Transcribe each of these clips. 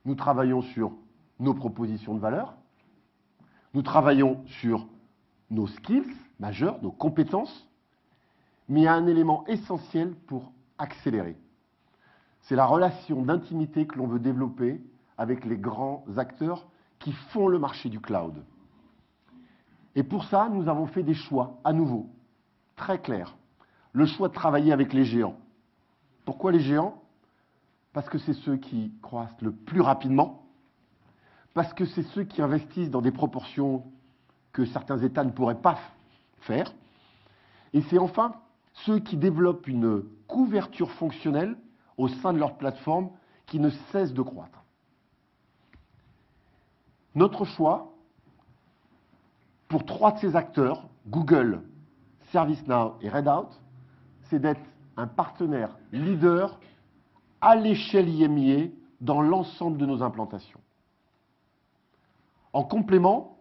Nous travaillons sur nos propositions de valeur. Nous travaillons sur nos skills majeurs, nos compétences. Mais il y a un élément essentiel pour accélérer. C'est la relation d'intimité que l'on veut développer avec les grands acteurs qui font le marché du cloud. Et pour ça, nous avons fait des choix, à nouveau, très clairs. Le choix de travailler avec les géants. Pourquoi les géants? Parce que c'est ceux qui croissent le plus rapidement, parce que c'est ceux qui investissent dans des proportions que certains États ne pourraient pas faire, et c'est enfin ceux qui développent une couverture fonctionnelle au sein de leur plateforme qui ne cesse de croître. Notre choix, pour 3 de ces acteurs, Google, ServiceNow et Red Hat, c'est d'être un partenaire leader à l'échelle IMIA dans l'ensemble de nos implantations. En complément,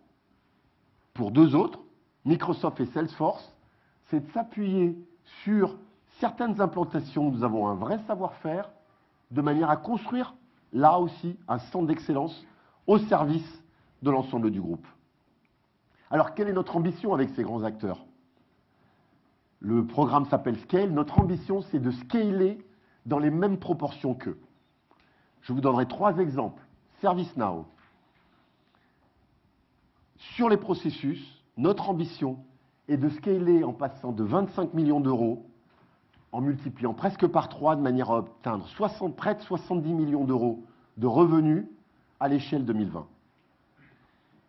pour 2 autres, Microsoft et Salesforce, c'est de s'appuyer sur certaines implantations où nous avons un vrai savoir-faire, de manière à construire, là aussi, un centre d'excellence au service de l'ensemble du groupe. Alors, quelle est notre ambition avec ces grands acteurs? Le programme s'appelle Scale. Notre ambition, c'est de scaler dans les mêmes proportions qu'eux. Je vous donnerai 3 exemples. ServiceNow. Sur les processus, notre ambition est de scaler en passant de 25 millions d'euros, en multipliant presque par 3 de manière à atteindre près de 70 millions d'euros de revenus à l'échelle 2020.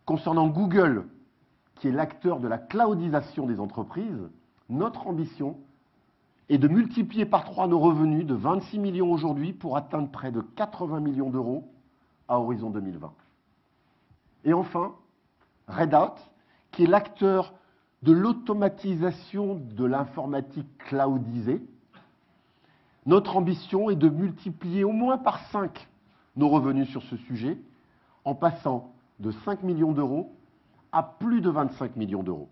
Concernant Google, qui est l'acteur de la cloudisation des entreprises, notre ambition est de multiplier par 3 nos revenus de 26 millions aujourd'hui pour atteindre près de 80 millions d'euros à horizon 2020. Et enfin, Red Hat, qui est l'acteur de l'automatisation de l'informatique cloudisée. Notre ambition est de multiplier au moins par 5 nos revenus sur ce sujet, en passant de 5 millions d'euros à plus de 25 millions d'euros.